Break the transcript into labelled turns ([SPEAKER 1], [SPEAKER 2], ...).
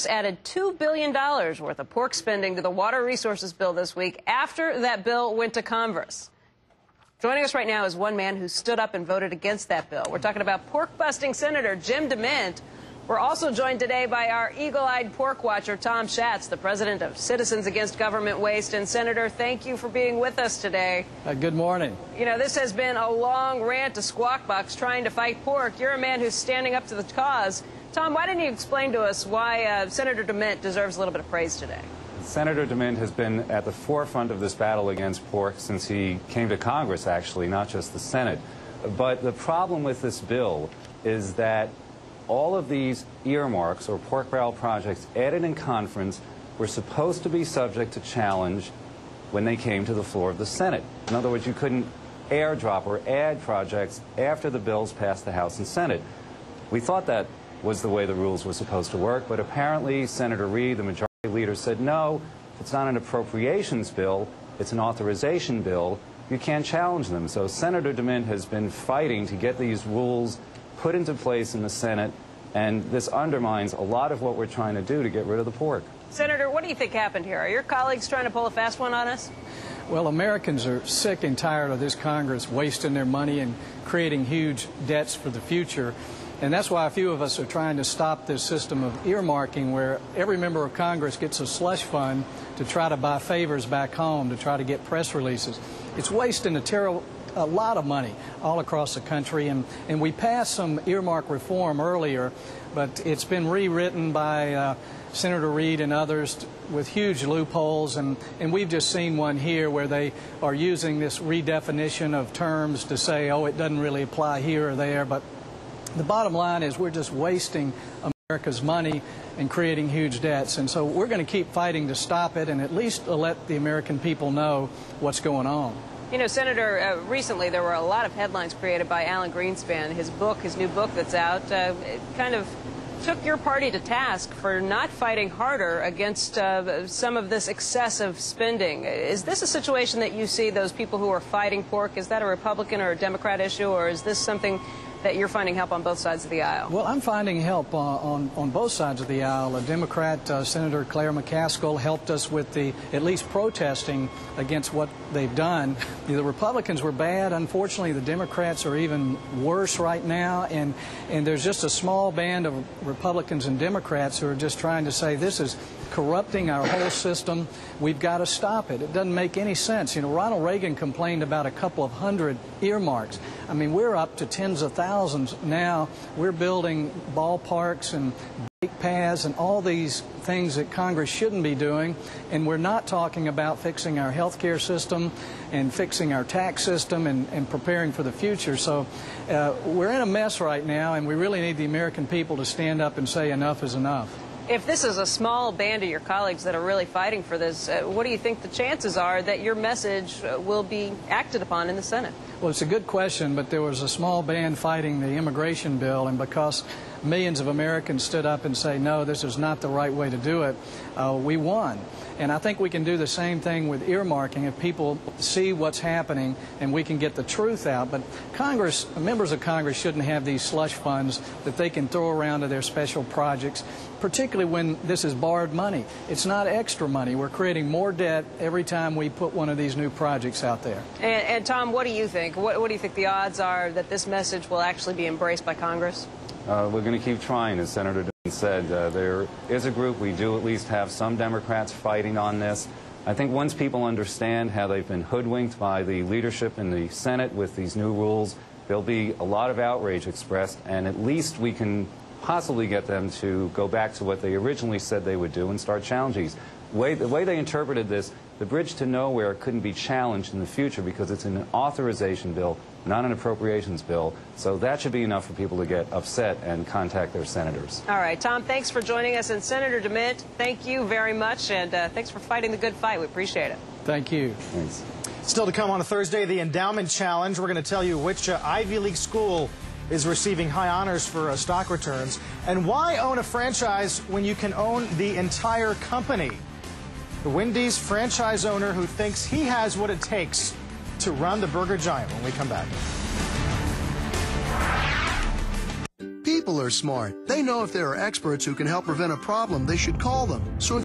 [SPEAKER 1] Added $2 billion worth of pork spending to the water resources bill this week after that bill went to Congress. Joining us right now is one man who stood up and voted against that bill. We're talking about pork-busting Senator Jim DeMint. We're also joined today by our eagle-eyed pork watcher, Tom Schatz, the president of Citizens Against Government Waste. And, Senator, thank you for being with us today.
[SPEAKER 2] Good morning.
[SPEAKER 1] You know, this has been a long rant to Squawk Box trying to fight pork. You're a man who's standing up to the cause. Tom, why didn't you explain to us why Senator DeMint deserves a little bit of praise today?
[SPEAKER 3] Senator DeMint has been at the forefront of this battle against pork since he came to Congress, actually, not just the Senate. But the problem with this bill is that all of these earmarks or pork barrel projects added in conference were supposed to be subject to challenge when they came to the floor of the Senate. In other words, you couldn't airdrop or add projects after the bills passed the House and Senate. We thought that was the way the rules were supposed to work, but apparently Senator Reid, the majority leader, said no, it's not an appropriations bill, it's an authorization bill, you can't challenge them. So Senator DeMint has been fighting to get these rules put into place in the Senate, and this undermines a lot of what we're trying to do to get rid of the pork.
[SPEAKER 1] Senator, what do you think happened here? Are your colleagues trying to pull a fast one on us?
[SPEAKER 2] Well, Americans are sick and tired of this Congress wasting their money and creating huge debts for the future. And that's why a few of us are trying to stop this system of earmarking where every member of Congress gets a slush fund to try to buy favors back home, to try to get press releases. It's wasting a lot of money all across the country, and we passed some earmark reform earlier, but it's been rewritten by Senator Reid and others with huge loopholes, and we've just seen one here where they are using this redefinition of terms to say, oh, it doesn't really apply here or there, but the bottom line is we're just wasting America's money and creating huge debts, and so we're going to keep fighting to stop it and at least let the American people know what's going on.
[SPEAKER 1] You know, Senator, recently there were a lot of headlines created by Alan Greenspan. His new book that's out, it kind of took your party to task for not fighting harder against some of this excessive spending. Is this a situation that you see those people who are fighting pork, is that a Republican or a Democrat issue, or is this something that you're finding help on both sides of the aisle? Well,
[SPEAKER 2] I'm finding help on both sides of the aisle. A Democrat, Senator Claire McCaskill, helped us with at least protesting against what they've done. The Republicans were bad. Unfortunately, the Democrats are even worse right now, and there's just a small band of Republicans and Democrats who are just trying to say this is corrupting our whole system. We've got to stop it. It doesn't make any sense. You know, Ronald Reagan complained about a couple of hundred earmarks. I mean, we're up to tens of thousands now. We're building ballparks and bike paths and all these things that Congress shouldn't be doing, and we're not talking about fixing our health care system and fixing our tax system and preparing for the future. So we're in a mess right now, and we really need the American people to stand up and say enough is enough.
[SPEAKER 1] If this is a small band of your colleagues that are really fighting for this, what do you think the chances are that your message will be acted upon in the Senate?
[SPEAKER 2] Well, it's a good question, but there was a small band fighting the immigration bill, and because millions of Americans stood up and say, no, this is not the right way to do it, we won. And I think we can do the same thing with earmarking if people see what's happening and we can get the truth out. But Congress, members of Congress shouldn't have these slush funds that they can throw around to their special projects, particularly when this is borrowed money. It's not extra money. We're creating more debt every time we put one of these new projects out there.
[SPEAKER 1] And Tom, what do you think? What do you think the odds are that this message will actually be embraced by Congress?
[SPEAKER 3] We're going to keep trying, as Senator DeMint said. There is a group, we do at least have some Democrats fighting on this. I think once people understand how they've been hoodwinked by the leadership in the Senate with these new rules, there'll be a lot of outrage expressed, and at least we can possibly get them to go back to what they originally said they would do and start challenging these. The way they interpreted this, the bridge to nowhere couldn't be challenged in the future because it's an authorization bill, not an appropriations bill. So that should be enough for people to get upset and contact their senators.
[SPEAKER 1] All right, Tom, thanks for joining us. And Senator DeMint, thank you very much, and thanks for fighting the good fight. We appreciate it.
[SPEAKER 2] Thank you.
[SPEAKER 3] Thanks.
[SPEAKER 4] Still to come on a Thursday, the Endowment Challenge. We're going to tell you which Ivy League school is receiving high honors for stock returns, and why own a franchise when you can own the entire company. The Wendy's franchise owner who thinks he has what it takes to run the burger giant when we come back.
[SPEAKER 5] people are smart. They know if there are experts who can help prevent a problem, they should call them. So if